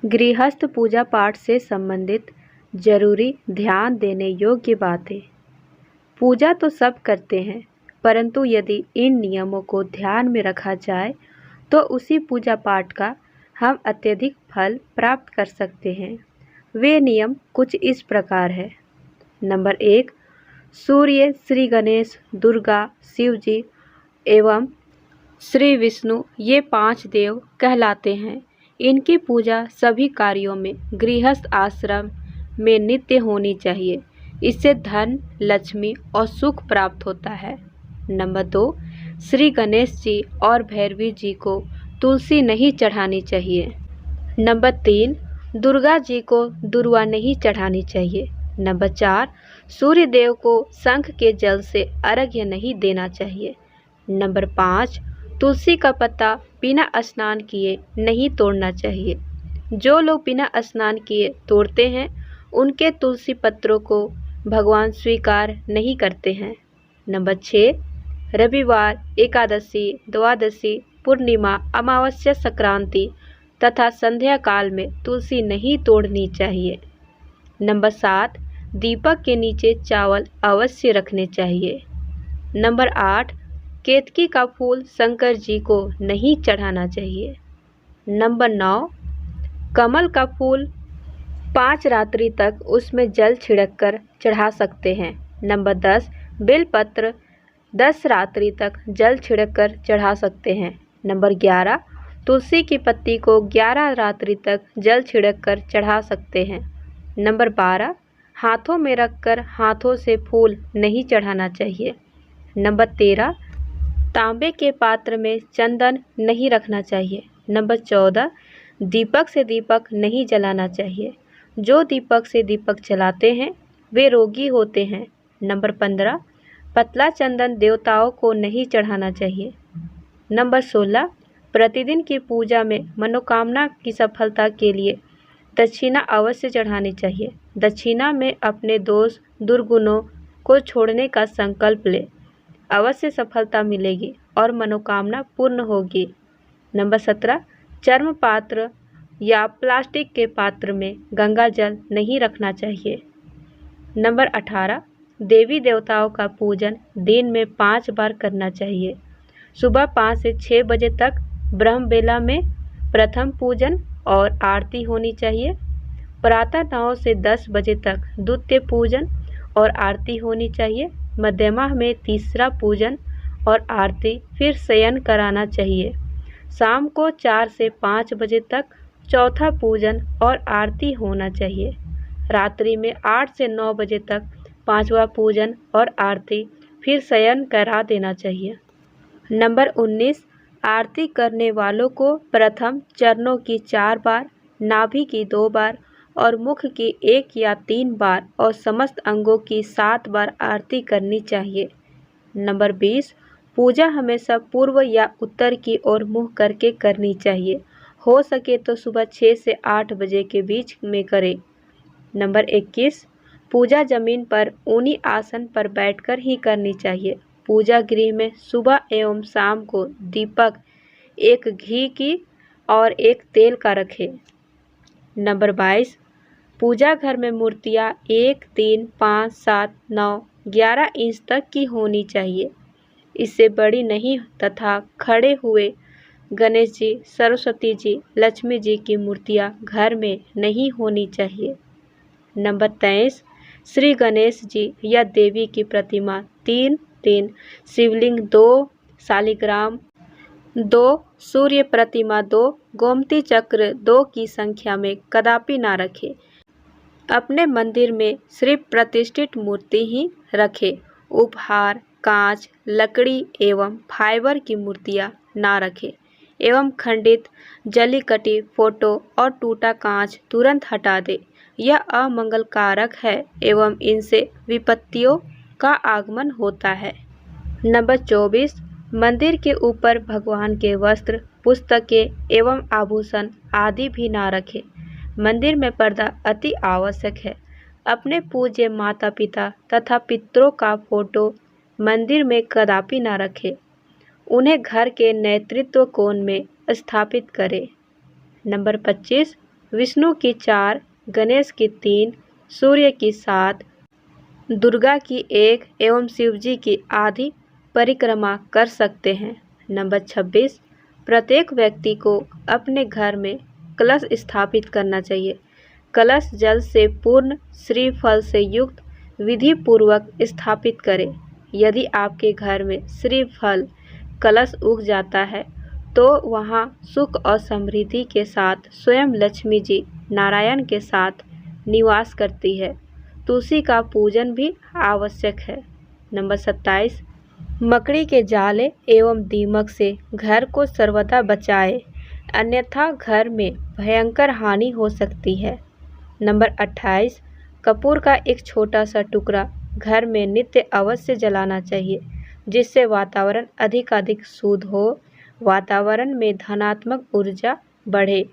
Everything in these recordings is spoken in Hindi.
गृहस्थ पूजा पाठ से संबंधित जरूरी ध्यान देने योग्य बातें। पूजा तो सब करते हैं, परंतु यदि इन नियमों को ध्यान में रखा जाए तो उसी पूजा पाठ का हम अत्यधिक फल प्राप्त कर सकते हैं। वे नियम कुछ इस प्रकार है। नंबर 1, सूर्य, श्री गणेश, दुर्गा, शिव जी एवं श्री विष्णु ये 5 देव कहलाते हैं। इनकी पूजा सभी कार्यों में गृहस्थ आश्रम में नित्य होनी चाहिए। इससे धन, लक्ष्मी और सुख प्राप्त होता है। नंबर 2, श्री गणेश जी और भैरवी जी को तुलसी नहीं चढ़ानी चाहिए। नंबर 3, दुर्गा जी को दुर्वा नहीं चढ़ानी चाहिए। नंबर 4, सूर्य देव को शंख के जल से अर्घ्य नहीं देना चाहिए। नंबर 5, तुलसी का पत्ता बिना स्नान किए नहीं तोड़ना चाहिए। जो लोग बिना स्नान किए तोड़ते हैं उनके तुलसी पत्रों को भगवान स्वीकार नहीं करते हैं। नंबर 6, रविवार, एकादशी, द्वादशी, पूर्णिमा, अमावस्या, संक्रांति तथा संध्या काल में तुलसी नहीं तोड़नी चाहिए। नंबर 7, दीपक के नीचे चावल अवश्य रखने चाहिए। नंबर 8, केतकी का फूल शंकर जी को नहीं चढ़ाना चाहिए। नंबर 9, कमल का फूल 5 रात्रि तक उसमें जल छिड़क कर चढ़ा सकते हैं। नंबर 10, बेलपत्र 10 रात्रि तक जल छिड़क कर चढ़ा सकते हैं। नंबर 11, तुलसी की पत्ती को 11 रात्रि तक जल छिड़क कर चढ़ा सकते हैं। नंबर 12, हाथों में रखकर हाथों से फूल नहीं चढ़ाना चाहिए। नंबर 13, तांबे के पात्र में चंदन नहीं रखना चाहिए। नंबर 14, दीपक से दीपक नहीं जलाना चाहिए। जो दीपक से दीपक जलाते हैं वे रोगी होते हैं। नंबर 15, पतला चंदन देवताओं को नहीं चढ़ाना चाहिए। नंबर 16, प्रतिदिन की पूजा में मनोकामना की सफलता के लिए दक्षिणा अवश्य चढ़ानी चाहिए। दक्षिणा में अपने दोष दुर्गुणों को छोड़ने का संकल्प ले, अवश्य सफलता मिलेगी और मनोकामना पूर्ण होगी। नंबर 17, चर्म पात्र या प्लास्टिक के पात्र में गंगा जल नहीं रखना चाहिए। नंबर 18, देवी देवताओं का पूजन दिन में 5 बार करना चाहिए। सुबह 5 से 6 बजे तक ब्रह्म बेला में प्रथम पूजन और आरती होनी चाहिए। प्रातः 9 से 10 बजे तक द्वितीय पूजन और आरती होनी चाहिए। मध्यमा में तीसरा पूजन और आरती, फिर शयन कराना चाहिए। शाम को 4 से 5 बजे तक चौथा पूजन और आरती होना चाहिए। रात्रि में 8 से 9 बजे तक 5वां पूजन और आरती, फिर शयन करा देना चाहिए। नंबर 19, आरती करने वालों को प्रथम चरणों की 4 बार, नाभि की 2 बार और मुख की 1 या 3 बार और समस्त अंगों की 7 बार आरती करनी चाहिए। नंबर 20, पूजा हमेशा पूर्व या उत्तर की ओर मुँह करके करनी चाहिए। हो सके तो सुबह 6 से 8 बजे के बीच में करें। नंबर 21, पूजा जमीन पर ऊनी आसन पर बैठकर ही करनी चाहिए। पूजा गृह में सुबह एवं शाम को दीपक एक घी की और एक तेल का रखें। नंबर 22, पूजा घर में मूर्तियाँ 1, 3, 5, 7, 9, 11 इंच तक की होनी चाहिए। इससे बड़ी नहीं तथा खड़े हुए गणेश जी, सरस्वती जी, लक्ष्मी जी की मूर्तियाँ घर में नहीं होनी चाहिए। नंबर 23, श्री गणेश जी या देवी की प्रतिमा 3, शिवलिंग 2, शालिग्राम 2, सूर्य प्रतिमा 2, गोमती चक्र 2 की संख्या में कदापि ना रखें। अपने मंदिर में सिर्फ प्रतिष्ठित मूर्ति ही रखें। उपहार, कांच, लकड़ी एवं फाइबर की मूर्तियाँ ना रखें एवं खंडित, जली कटी फोटो और टूटा कांच तुरंत हटा दें। यह अमंगलकारक है एवं इनसे विपत्तियों का आगमन होता है। नंबर 24, मंदिर के ऊपर भगवान के वस्त्र, पुस्तकें एवं आभूषण आदि भी ना रखें। मंदिर में पर्दा अति आवश्यक है। अपने पूज्य माता पिता तथा पितरों का फोटो मंदिर में कदापि ना रखें। उन्हें घर के नेतृत्व कोण में स्थापित करें। नंबर 25, विष्णु की 4, गणेश की 3, सूर्य की 7, दुर्गा की 1 एवं शिव जी की आधी परिक्रमा कर सकते हैं। नंबर 26, प्रत्येक व्यक्ति को अपने घर में कलश स्थापित करना चाहिए। कलश जल से पूर्ण, श्रीफल से युक्त विधि पूर्वक स्थापित करें। यदि आपके घर में श्रीफल कलश उग जाता है तो वहाँ सुख और समृद्धि के साथ स्वयं लक्ष्मी जी नारायण के साथ निवास करती है। तुलसी का पूजन भी आवश्यक है। नंबर 27, मकड़ी के जाले एवं दीमक से घर को सर्वदा बचाएं, अन्यथा घर में भयंकर हानि हो सकती है। नंबर 28, कपूर का एक छोटा सा टुकड़ा घर में नित्य अवश्य जलाना चाहिए, जिससे वातावरण अधिकाधिक शुद्ध हो, वातावरण में धनात्मक ऊर्जा बढ़े।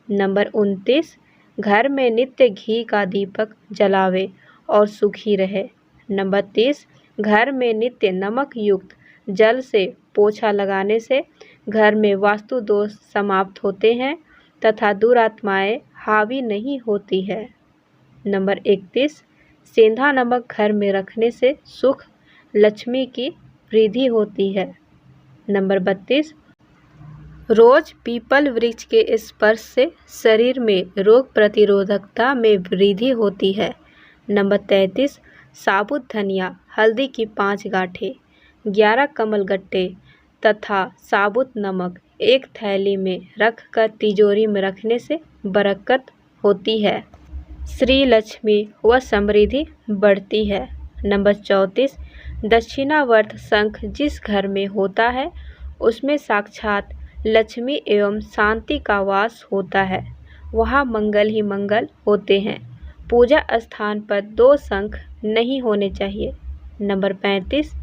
नंबर 29, घर में नित्य घी का दीपक जलावे और सुखी रहे। नंबर 30, घर में नित्य नमक युक्त जल से पोछा लगाने से घर में वास्तु दोष समाप्त होते हैं तथा दुरात्माएं हावी नहीं होती है। नंबर 31, सेंधा नमक घर में रखने से सुख, लक्ष्मी की वृद्धि होती है। नंबर 32, रोज पीपल वृक्ष के स्पर्श से शरीर में रोग प्रतिरोधकता में वृद्धि होती है। नंबर 33, साबुत धनिया, हल्दी की 5 गांठें, 11 कमलगट्टे तथा साबुत नमक एक थैली में रखकर तिजोरी में रखने से बरकत होती है, श्री लक्ष्मी व समृद्धि बढ़ती है। नंबर 34, दक्षिणावर्त शंख जिस घर में होता है उसमें साक्षात लक्ष्मी एवं शांति का वास होता है, वहाँ मंगल ही मंगल होते हैं। पूजा स्थान पर 2 शंख नहीं होने चाहिए। नंबर 35,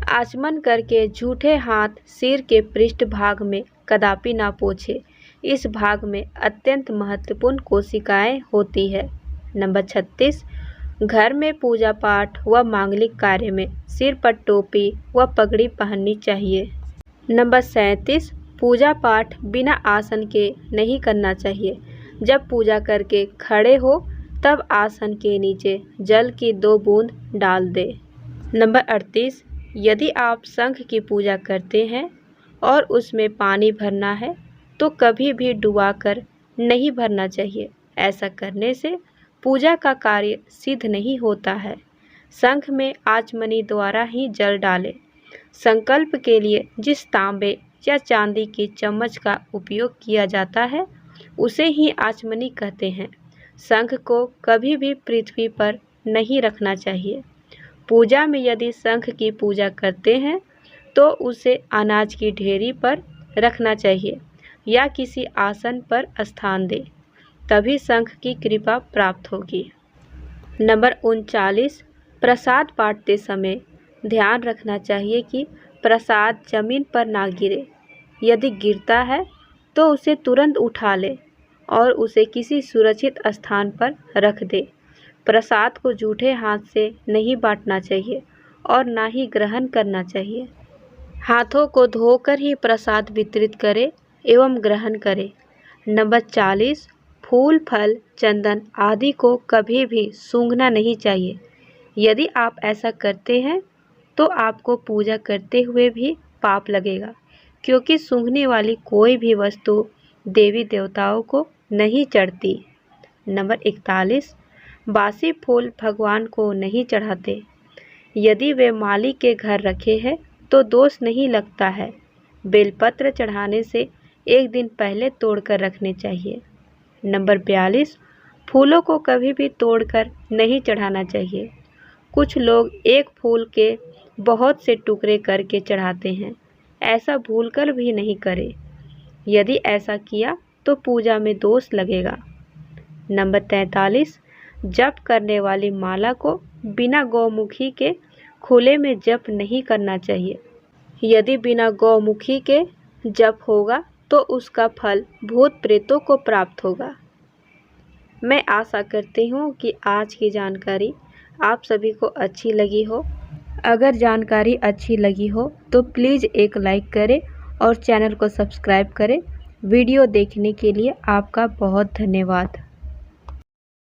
आचमन करके झूठे हाथ सिर के पृष्ठ भाग में कदापि ना पोछे, इस भाग में अत्यंत महत्वपूर्ण कोशिकाएं होती है। नंबर 36, घर में पूजा पाठ व मांगलिक कार्य में सिर पर टोपी व पगड़ी पहननी चाहिए। नंबर 37, पूजा पाठ बिना आसन के नहीं करना चाहिए। जब पूजा करके खड़े हो तब आसन के नीचे जल की 2 बूंद डाल दे। नंबर 38, यदि आप शंख की पूजा करते हैं और उसमें पानी भरना है तो कभी भी डुबाकर नहीं भरना चाहिए। ऐसा करने से पूजा का कार्य सिद्ध नहीं होता है। शंख में आचमनी द्वारा ही जल डालें। संकल्प के लिए जिस तांबे या चांदी की चम्मच का उपयोग किया जाता है उसे ही आचमनी कहते हैं। शंख को कभी भी पृथ्वी पर नहीं रखना चाहिए। पूजा में यदि शंख की पूजा करते हैं तो उसे अनाज की ढेरी पर रखना चाहिए या किसी आसन पर स्थान दें, तभी शंख की कृपा प्राप्त होगी। नंबर 39, प्रसाद बांटते समय ध्यान रखना चाहिए कि प्रसाद जमीन पर ना गिरे। यदि गिरता है तो उसे तुरंत उठा ले और उसे किसी सुरक्षित स्थान पर रख दे। प्रसाद को जूठे हाथ से नहीं बांटना चाहिए और ना ही ग्रहण करना चाहिए। हाथों को धोकर ही प्रसाद वितरित करें एवं ग्रहण करें। नंबर 40, फूल, फल, चंदन आदि को कभी भी सूंघना नहीं चाहिए। यदि आप ऐसा करते हैं तो आपको पूजा करते हुए भी पाप लगेगा, क्योंकि सूंघने वाली कोई भी वस्तु देवी देवताओं को नहीं चढ़ती। नंबर 41, बासी फूल भगवान को नहीं चढ़ाते। यदि वे माली के घर रखे हैं तो दोष नहीं लगता है। बेलपत्र चढ़ाने से एक दिन पहले तोड़कर रखने चाहिए। नंबर 42, फूलों को कभी भी तोड़कर नहीं चढ़ाना चाहिए। कुछ लोग एक फूल के बहुत से टुकड़े करके चढ़ाते हैं, ऐसा भूलकर भी नहीं करें। यदि ऐसा किया तो पूजा में दोष लगेगा। नंबर 43, जप करने वाली माला को बिना गौमुखी के खुले में जप नहीं करना चाहिए। यदि बिना गौमुखी के जप होगा तो उसका फल भूत प्रेतों को प्राप्त होगा। मैं आशा करती हूँ कि आज की जानकारी आप सभी को अच्छी लगी हो। अगर जानकारी अच्छी लगी हो तो प्लीज़ एक लाइक करें और चैनल को सब्सक्राइब करें वीडियो देखने के लिए आपका बहुत धन्यवाद।